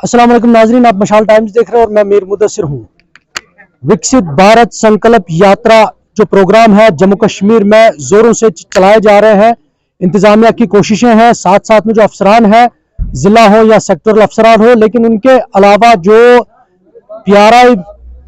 अस्सलाम वालेकुम नाजरीन, आप मशाल टाइम्स देख रहे हैं और मैं मीर मुदस्सिर हूँ। विकसित भारत संकल्प यात्रा जो प्रोग्राम है जम्मू कश्मीर में जोरों से चलाए जा रहे हैं। इंतजामिया की कोशिशें हैं, साथ साथ में जो अफसरान है, जिला हो या सेक्टरल अफसरान हो, लेकिन उनके अलावा जो पीआरआई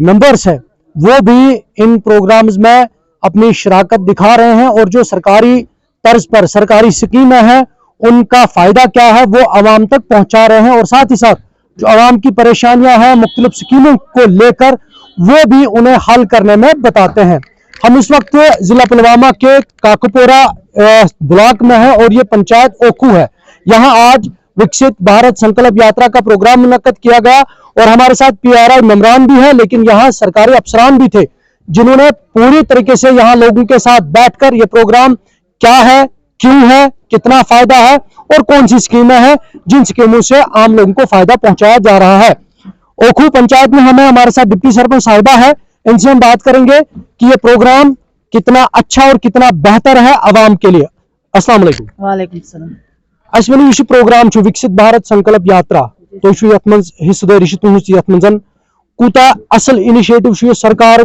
मेंबर्स है वो भी इन प्रोग्राम्स में अपनी शराकत दिखा रहे हैं और जो सरकारी तर्ज पर सरकारी स्कीमें हैं उनका फायदा क्या है वो आवाम तक पहुंचा रहे हैं और साथ ही साथ जो आवाम की परेशानियां हैं मुख्तलिफ स्कीमों को लेकर वो भी उन्हें हल करने में बताते हैं। हम इस वक्त जिला पुलवामा के काकपोरा ब्लॉक में है और ये पंचायत ओखू है। यहाँ आज विकसित भारत संकल्प यात्रा का प्रोग्राम मुनक्कद किया गया और हमारे साथ पीआरआई मेंबरान भी हैं, लेकिन यहाँ सरकारी अफसरान भी थे जिन्होंने पूरी तरीके से यहाँ लोगों के साथ बैठकर ये प्रोग्राम क्या है, क्यों है, कितना फायदा है और कौन सी स्कीमें हैं जिन स्कीमों से आम लोगों को फायदा पहुंचाया जा रहा है। ओखू पंचायत में हमारे साथ डिप्टी सरपंच साहिबा है, इनसे हम बात करेंगे कि ये प्रोग्राम कितना अच्छा और कितना बेहतर है आवाम के लिए। अस्सलाम वालेकुम। वालेकुम सलाम। अस वो प्रोग्राम विकसित भारत संकल्प यात्रा तो हिस्सेदारी यथ कूता असल इनिशिएटिव सरकार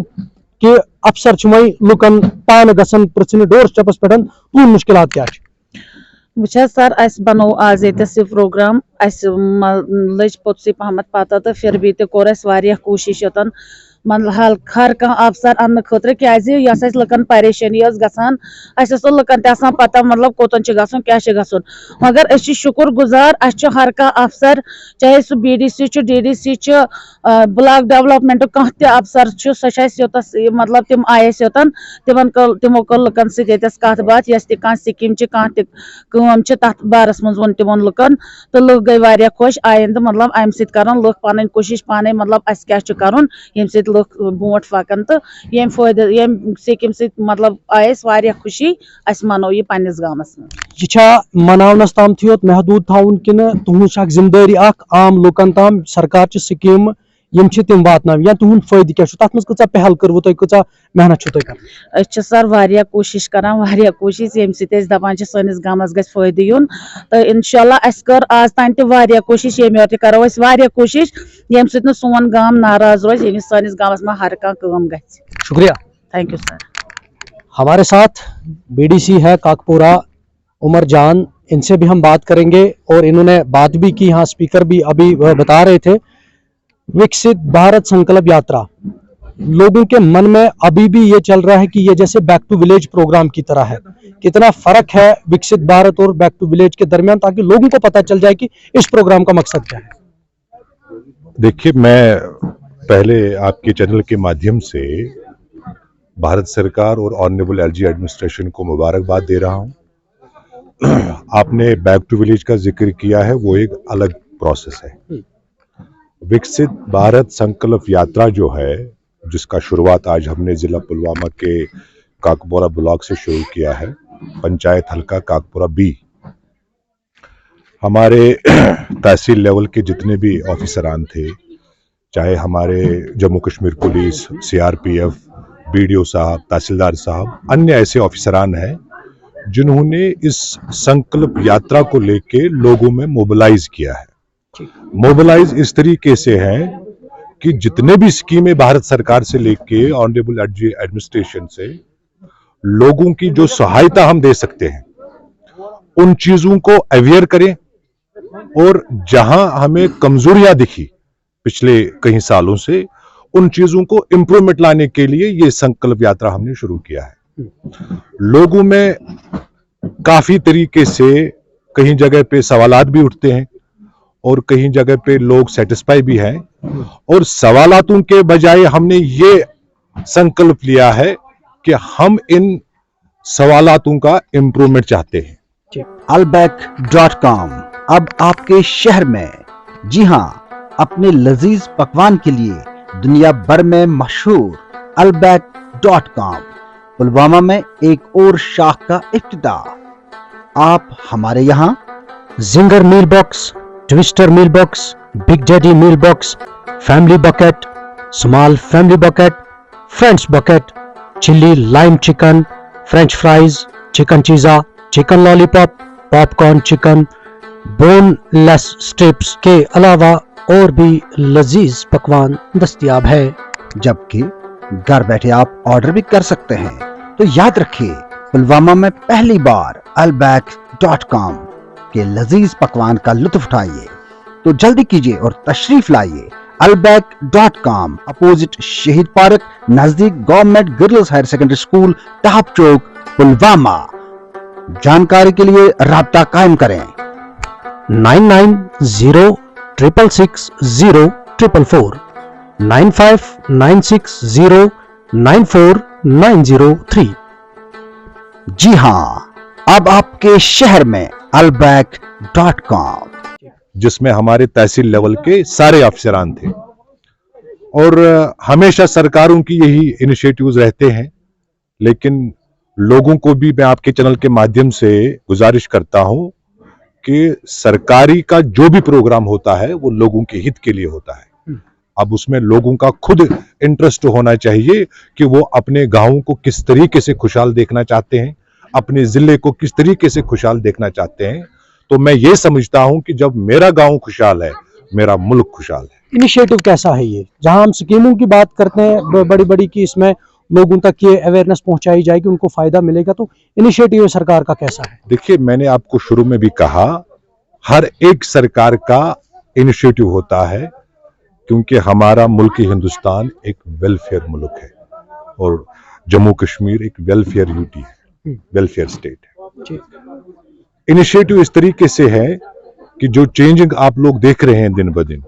के अफसर लुकन पान गसन पृथ्न डोर स्टेपस पे तुम मुश्किल क्या वह सर अस बनो आज ये प्रोग्राम अस लज पोत्स पहमत पता तो फिर भी कोर कोशिश योतन मतलब हर कह अफसर अन्न खतर क्या लुकन परेशानी गसान लुकन तक पता मतलब कोतन क्या गसन मगर शुक्र गुजार हर कह अफसर चाहे सह BDC DDC ब्लॉक डेवलपमेंट कह अफसर योतस मतलब तिम आये योतन तिमो कर लुकन सत कत बात यस कह स्कीम कम तथ बारस मज वो तिमन लुकन तो लुक गई वारिया खुश आइंद मतलब अम सर लुक पन कोशिश पाने मतलब अस क्या कर ये लुक बोट पकन तो ये फायदे ये स्कीम से मतलब आयस वारिया खुशी अस मनो ये पन्निस गामस में यह मनावनस ताम योत महदूद थाउन कि तुहस जिम्मेदारी आम लुकन ताम सरकार स्कीम यम तिम वातना या तुहद फायदे क्या तथ मज कचा पहल कर कचा मेहनत कर सर वारिया कोशिश करान वारिया कोशिश ये दपान सनिस गामस गस फायदे युन तो इंशाल्लाह अस कर आज तान वारिया कोशिश ये करो वारिया कोशिश ये सोन गाम नाराज रोज ये सनिस गामस में हर कम ग। शुक्रिया, थैंक यू सर। हमारे साथ BDC है काकपुरा उमर जान, इनसे भी हम बात करेंगे और इन्होंने बात भी की, यहाँ स्पीकर भी अभी बता रहे थे विकसित भारत संकल्प यात्रा लोगों के मन में अभी भी ये चल रहा है कि ये जैसे बैक टू विलेज प्रोग्राम की तरह है। कितना फर्क है विकसित भारत और बैक टू विलेज के दरमियान, ताकि लोगों को पता चल जाए कि इस प्रोग्राम का मकसद क्या है। देखिए, मैं पहले आपके चैनल के माध्यम से भारत सरकार और ऑनरेबल LG एडमिनिस्ट्रेशन को मुबारकबाद दे रहा हूं। आपने बैक टू विलेज का जिक्र किया है, वो एक अलग प्रोसेस है। विकसित भारत संकल्प यात्रा जो है, जिसका शुरुआत आज हमने जिला पुलवामा के काकपोरा ब्लॉक से शुरू किया है, पंचायत हल्का काकपोरा B, हमारे तहसील लेवल के जितने भी ऑफिसरान थे, चाहे हमारे Jammu Kashmir police, CRPF, BDO साहब, तहसीलदार साहब, अन्य ऐसे ऑफिसरान हैं जिन्होंने इस संकल्प यात्रा को लेके लोगों में मोबिलाइज किया है। मोबिलाइज इस तरीके से है कि जितने भी स्कीमें भारत सरकार से लेके ऑनरेबल LG एडमिनिस्ट्रेशन से लोगों की जो सहायता हम दे सकते हैं उन चीजों को अवेयर करें और जहां हमें कमजोरियां दिखी पिछले कई सालों से उन चीजों को इंप्रूवमेंट लाने के लिए ये संकल्प यात्रा हमने शुरू किया है। लोगों में काफी तरीके से कहीं जगह पे सवालात भी उठते हैं और कहीं जगह पे लोग सेटिस्फाई भी हैं, और सवालातों के बजाय हमने ये संकल्प लिया है कि हम इन सवालातों का इंप्रूवमेंट चाहते हैं। albaik.com अब आपके शहर में, जी हां, अपने लजीज पकवान के लिए दुनिया भर में मशहूर albaik.com पुलवामा में एक और शाख का इफ्तिताह। आप हमारे यहाँ Zinger meal box, Twister meal box, Big Daddy meal box, family bucket, small family bucket, friends bucket, chilli lime chicken, French fries, chicken chizza, chicken lollipop, popcorn chicken, boneless strips के अलावा और भी लजीज पकवान दस्तयाब है। जबकि घर बैठे आप ऑर्डर भी कर सकते हैं। तो याद रखिए, पुलवामा में पहली बार albag.com के लजीज पकवान का लुत्फ उठाइए। तो जल्दी कीजिए और तशरीफ लाइए albag.com, अपोजिट शहीद पार्क, नजदीक government girls higher secondary school, Tap Chowk, Pulwama. जानकारी के लिए राब्ता कायम करें 9906660444 9596094903। जी हाँ, अब आपके शहर में albag.com, जिसमें हमारे तहसील लेवल के सारे अफसरान थे। और हमेशा सरकारों की यही इनिशिएटिव्स रहते हैं, लेकिन लोगों को भी मैं आपके चैनल के माध्यम से गुजारिश करता हूं कि सरकारी का जो भी प्रोग्राम होता है वो लोगों के हित के लिए होता है। अब उसमें लोगों का खुद इंटरेस्ट होना चाहिए कि वो अपने गांव को किस तरीके से खुशहाल देखना चाहते हैं, अपने जिले को किस तरीके से खुशहाल देखना चाहते हैं। तो मैं ये समझता हूं कि जब मेरा गांव खुशहाल है, मेरा मुल्क खुशहाल है। इनिशिएटिव कैसा है ये, जहां हम स्कीमों की बात करते हैं बड़ी बड़ी की, इसमें लोगों तक ये अवेयरनेस पहुंचाई जाएगी, उनको फायदा मिलेगा, तो इनिशिएटिव सरकार का कैसा है? देखिए, मैंने आपको शुरू में भी कहा, हर एक सरकार का इनिशिएटिव होता है, क्योंकि हमारा मुल्क हिंदुस्तान एक वेलफेयर मुल्क है और जम्मू कश्मीर एक वेलफेयर यूटी है, वेलफेयर स्टेट है। इनिशिएटिव इस तरीके से है कि जो चेंजिंग आप लोग देख रहे हैं दिन ब दिन,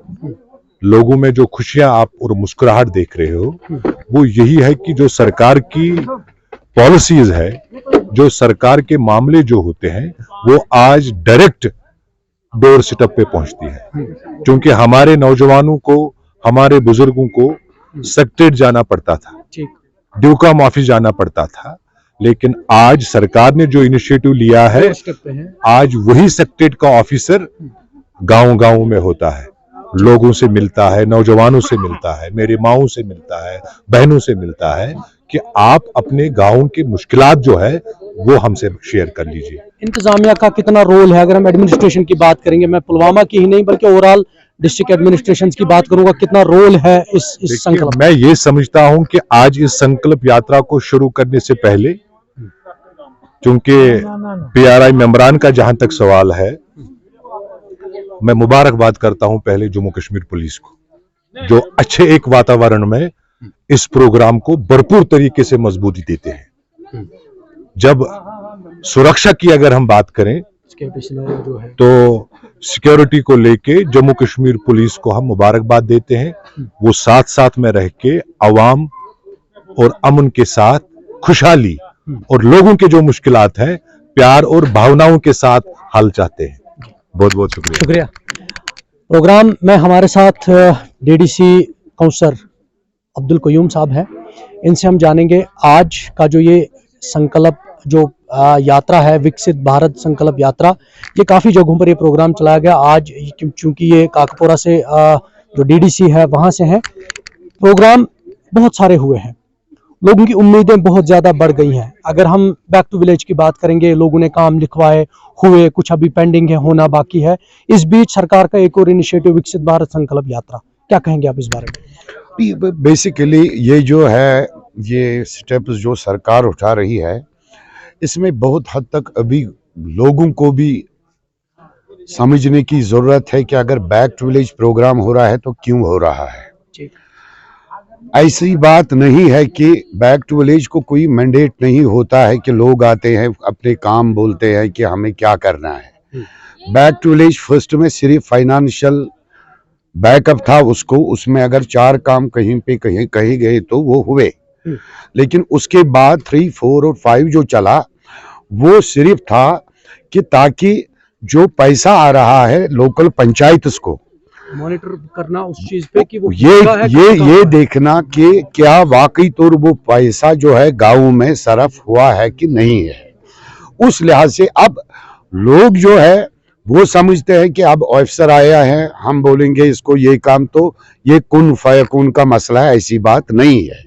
लोगों में जो खुशियां आप और मुस्कुराहट देख रहे हो, वो यही है कि जो सरकार की पॉलिसीज है, जो सरकार के मामले जो होते हैं, वो आज डायरेक्ट डोर स्टेप पे पहुंचती है। क्योंकि हमारे नौजवानों को, हमारे बुजुर्गों को सेक्रेटेरिएट जाना पड़ता था, ड्यूकॉम ऑफिस जाना पड़ता था, लेकिन आज सरकार ने जो इनिशिएटिव लिया है, आज वही सेक्रेटेरिएट का ऑफिसर गांव-गांव में होता है, लोगों से मिलता है, नौजवानों से मिलता है, मेरी माओं से मिलता है, बहनों से मिलता है कि आप अपने गांव की मुश्किलात जो है वो हमसे शेयर कर लीजिए। इंतजामिया का कितना रोल है? अगर हम एडमिनिस्ट्रेशन की बात करेंगे, मैं पुलवामा की ही नहीं बल्कि ओवरऑल डिस्ट्रिक्ट एडमिनिस्ट्रेशन की बात करूंगा, कितना रोल है इस संकल्प? मैं ये समझता हूं कि आज इस संकल्प यात्रा को शुरू करने से पहले, क्योंकि PRI मेंबरान का जहां तक सवाल है, मैं मुबारकबाद करता हूं पहले जम्मू कश्मीर पुलिस को, जो अच्छे एक वातावरण में इस प्रोग्राम को भरपूर तरीके से मजबूती देते हैं। जब सुरक्षा की अगर हम बात करें जो है, तो सिक्योरिटी को लेके जम्मू कश्मीर पुलिस को हम मुबारकबाद देते हैं। वो साथ साथ में रह के अवाम और अमन के साथ खुशहाली और लोगों के जो मुश्किलात हैं, प्यार और भावनाओं के साथ हल चाहते हैं। बहुत बहुत शुक्रिया। प्रोग्राम में हमारे साथ DDC काउंसलर अब्दुल कयूम साहब हैं, इनसे हम जानेंगे आज का जो ये संकल्प जो यात्रा है, विकसित भारत संकल्प यात्रा, ये काफ़ी जगहों पर ये प्रोग्राम चलाया गया। आज चूंकि ये काकपोरा से जो DDC है वहाँ से हैं, प्रोग्राम बहुत सारे हुए हैं, लोगों की उम्मीदें बहुत ज़्यादा बढ़ गई हैं। अगर हम बैक टू विलेज की बात करेंगे, लोगों ने काम लिखवाए हुए, कुछ अभी पेंडिंग है, होना बाकी है। इस बीच सरकार का एक और इनिशिएटिव विकसित भारत संकल्प यात्रा, क्या कहेंगे आप इस बारे में? बेसिकली ये जो है, ये स्टेप्स जो सरकार उठा रही है, इसमें बहुत हद तक अभी लोगों को भी समझने की ज़रूरत है कि अगर बैक टू विलेज प्रोग्राम हो रहा है तो क्यों हो रहा है। ऐसी बात नहीं है कि बैक टू विलेज को कोई मैंडेट नहीं होता है कि लोग आते हैं अपने काम बोलते हैं कि हमें क्या करना है। बैक टू विलेज फर्स्ट में सिर्फ फाइनेंशियल बैकअप था उसको, उसमें अगर 4 काम कहीं पे कहीं गए तो वो हुए, लेकिन उसके बाद 3, 4 और 5 जो चला वो सिर्फ था कि ताकि जो पैसा आ रहा है लोकल पंचायत को मॉनिटर करना उस चीज पे कि वो ये देखना कि क्या वाकई तौर वो पैसा जो है गाँव में सरफ हुआ है कि नहीं है। उस लिहाज से अब लोग जो है वो समझते हैं कि अब ऑफिसर आया है, हम बोलेंगे इसको ये काम, तो ये कुन फयकुन का मसला है, ऐसी बात नहीं है।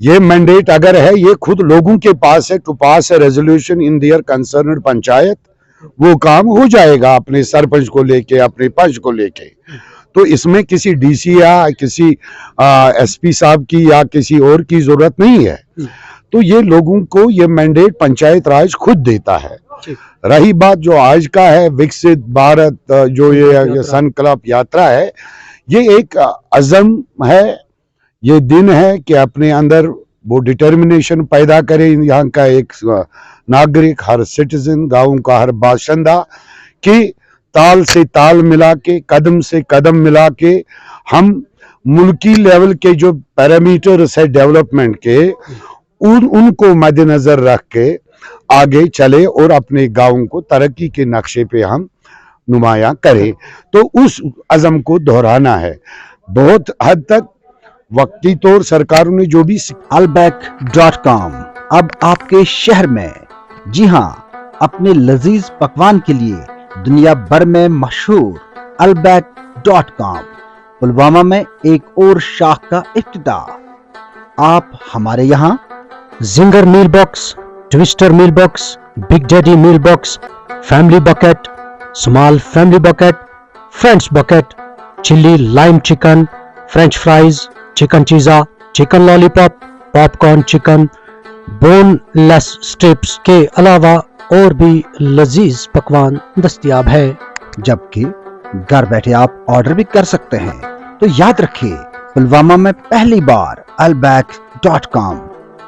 ये मैंडेट अगर है, ये खुद लोगों के पास है, to pass a resolution in their concerned panchayat, वो काम हो जाएगा अपने सरपंच को लेके, अपने पंच को लेके। तो इसमें किसी डीसी या किसी एसपी साहब की या किसी और की जरूरत नहीं है। तो ये लोगों को ये मैंडेट पंचायत राज खुद देता है। रही बात जो आज का है विकसित भारत, जो ये संकल्प यात्रा है, ये एक अज़म है, ये दिन है कि अपने अंदर वो डिटर्मिनेशन पैदा करे यहाँ का एक नागरिक, हर सिटीजन, गांव का हर बाशिंदा, कि ताल से ताल मिला के, कदम से कदम मिला के हम मुल्की लेवल के जो पैरामीटर्स है डेवलपमेंट के, उनको मद्देनजर रख के आगे चले और अपने गांव को तरक्की के नक्शे पे हम नुमाया करें। तो उस अज़म को दोहराना है। बहुत हद तक वक्ती तौर सरकारों ने जो भी alback.com अब आपके शहर में, जी हाँ, अपने लजीज पकवान के लिए दुनिया भर में मशहूर alback.com पुलवामा में एक और शाख का इफ्तिताह। आप हमारे यहाँ Zinger meal box, Twister meal box, Big Daddy meal box, family bucket, small family bucket, friends bucket, chilli lime chicken, French fries, chicken chizza, chicken lollipop, popcorn chicken, boneless strips के अलावा और भी लजीज पकवान दस्तयाब है। जबकि घर बैठे आप ऑर्डर भी कर सकते हैं। तो याद रखिए, पुलवामा में पहली बार alback.com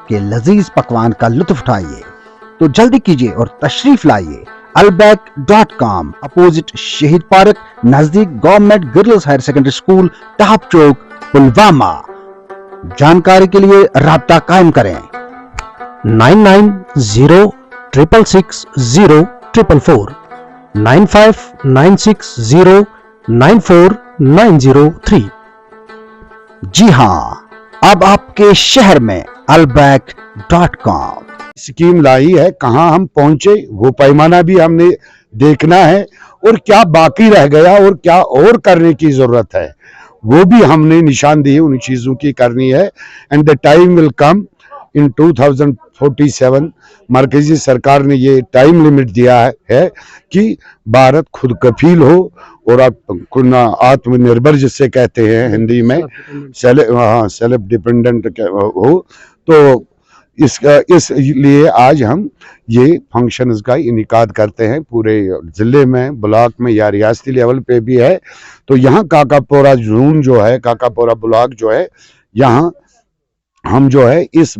के लजीज पकवान का लुत्फ उठाइए। तो जल्दी कीजिए और तशरीफ लाइए alback.com, अपोजिट शहीद पार्क, नजदीक government girls higher secondary school, Tap Chowk, Pulwama. जानकारी के लिए राब्ता कायम करें 9906660444, 9596094903। जी हाँ, अब आपके शहर में alback.com स्कीम लाई है। कहाँ हम पहुंचे वो पैमाना भी हमने देखना है, और क्या बाकी रह गया और क्या और करने की जरूरत है वो भी हमने निशानदेही उन चीजों की करनी है। And the time will come in 2047। मरकजी सरकार ने ये टाइम लिमिट दिया है कि भारत खुद कफील हो और आत्मनिर्भर जिससे कहते हैं हिंदी में, सेल्फ डिपेंडेंट हो। तो इसलिए आज हम ये फंक्शंस का इनिकाद करते हैं पूरे ज़िले में, ब्लॉक में या रियासती लेवल पे भी है। तो यहाँ काकापोरा जोन जो है, काकापोरा ब्लॉक जो है, यहाँ हम जो है इस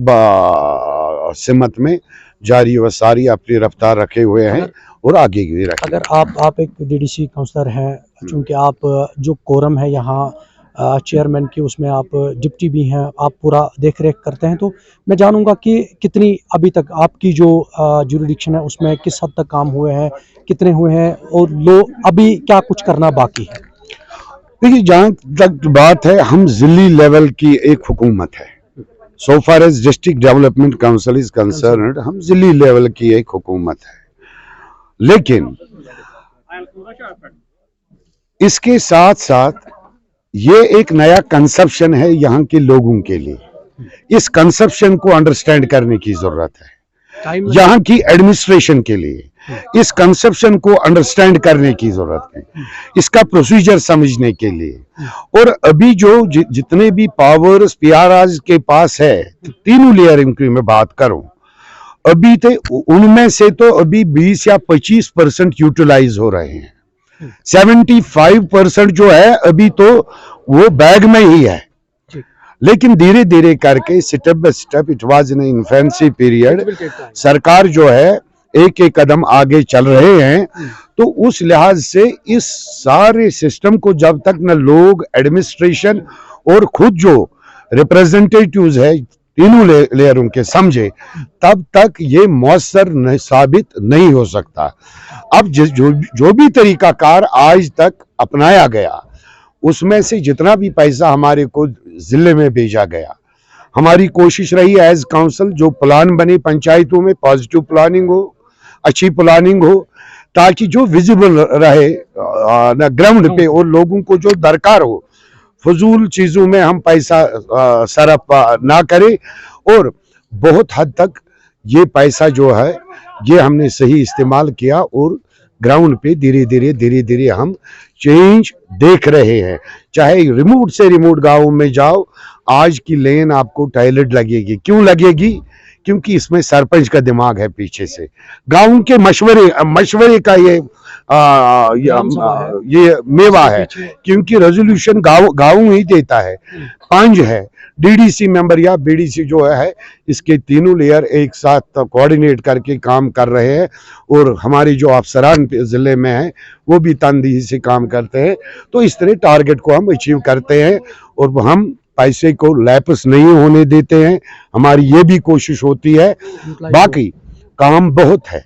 सिमत में जारी व सारी अपनी रफ्तार रखे हुए हैं और आगे भी रखें। अगर आप एक डीडीसी काउंसलर हैं, चूँकि आप जो कोरम है यहाँ चेयरमैन की, उसमें आप डिप्टी भी हैं, आप पूरा देख रेख करते हैं, तो मैं जानूंगा कि कितनी अभी तक आपकी जो जुरिडिक्शन है उसमें किस हद तक काम हुए हैं, कितने हुए हैं, और अभी क्या कुछ करना बाकी है। देखिए, जहाँ तक बात है, हम जिली लेवल की एक हुकूमत है। So far as district development council is concerned, हम जिली लेवल की एक हुकूमत है। लेकिन इसके साथ साथ ये एक नया कंसेप्शन है यहाँ के लोगों के लिए। इस कंसेप्शन को अंडरस्टैंड करने की जरूरत है। यहाँ की एडमिनिस्ट्रेशन के लिए इस कंसेप्शन को अंडरस्टैंड करने की जरूरत है, इसका प्रोसीजर समझने के लिए। और अभी जो जितने भी पावर्स पीआरआर के पास है, तीनों लेयरिंग की मैं बात करूं, अभी थे उनमें से तो अभी 20 या 25% यूटिलाइज हो रहे हैं। 75% जो है अभी तो वो बैग में ही है। लेकिन धीरे धीरे करके step by step, it was in infancy period, सरकार जो है एक एक कदम आगे चल रहे हैं। तो उस लिहाज से इस सारे सिस्टम को जब तक न लोग, एडमिनिस्ट्रेशन और खुद जो रिप्रेजेंटेटिव्स है तीनों लेयरों के समझे, तब तक ये मौसर साबित नहीं हो सकता। अब जो भी तरीकाकार आज तक अपनाया गया, उसमें से जितना भी पैसा हमारे को जिले में भेजा गया, हमारी कोशिश रही एज काउंसिल जो प्लान बने पंचायतों में, पॉजिटिव प्लानिंग हो, अच्छी प्लानिंग हो, ताकि जो विजिबल रहे ग्राउंड पे और लोगों को जो दरकार हो, फजूल चीजों में हम पैसा सरफ ना करें। और बहुत हद तक ये पैसा जो है ये हमने सही इस्तेमाल किया और ग्राउंड पे धीरे धीरे हम चेंज देख रहे हैं। चाहे रिमोट से रिमोट गाँव में जाओ, आज की लेन आपको टॉयलेट लगेगी। क्यों लगेगी? क्योंकि इसमें सरपंच का दिमाग है पीछे से, गांव के मशवरे का ये मेवा है। क्योंकि रेजोल्यूशन गांव ही देता है। 5 है डीडीसी मेंबर या बीडीसी जो है, इसके तीनों लेयर एक साथ कोऑर्डिनेट करके काम कर रहे हैं और हमारे जो अफसरान जिले में हैं वो भी तनदेही से काम करते हैं। तो इस तरह टारगेट को हम अचीव करते हैं और हम पैसे को लैप्स नहीं होने देते हैं। हमारी ये भी कोशिश होती है। बाकी काम बहुत है,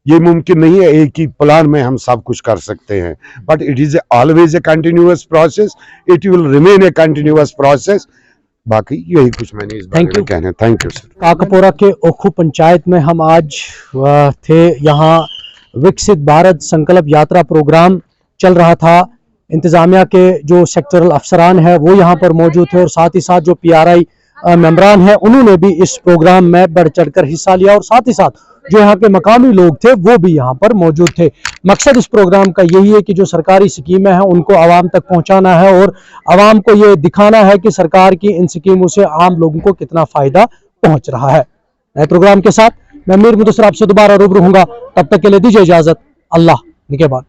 ये मुमकिन नहीं है एक ही प्लान में हम सब कुछ कर सकते हैं, but it is always a continuous process, it will remain A continuous process. बाकी यही कुछ मैंने इस बारे में कहना है। Thank you sir. काकापोरा के ओखू पंचायत में हम आज थे। यहाँ विकसित भारत संकल्प यात्रा प्रोग्राम चल रहा था। इंतजामिया के जो सेक्टरल अफसरान है वो यहाँ पर मौजूद थे और साथ ही साथ जो पीआरआई मेंबरान हैं उन्होंने भी इस प्रोग्राम में बढ़ चढ़कर हिस्सा लिया और साथ ही साथ जो यहाँ के मकामी लोग थे वो भी यहाँ पर मौजूद थे। मकसद इस प्रोग्राम का यही है कि जो सरकारी स्कीमें हैं उनको आवाम तक पहुँचाना है और आवाम को ये दिखाना है कि सरकार की इन स्कीमों से आम लोगों को कितना फायदा पहुँच रहा है। नए प्रोग्राम के साथ मैं मीर मुदस्सिर आपसे दोबारा रूबरू होऊंगा। तब तक के लिए दीजिए इजाजत। अल्लाह निगहबान।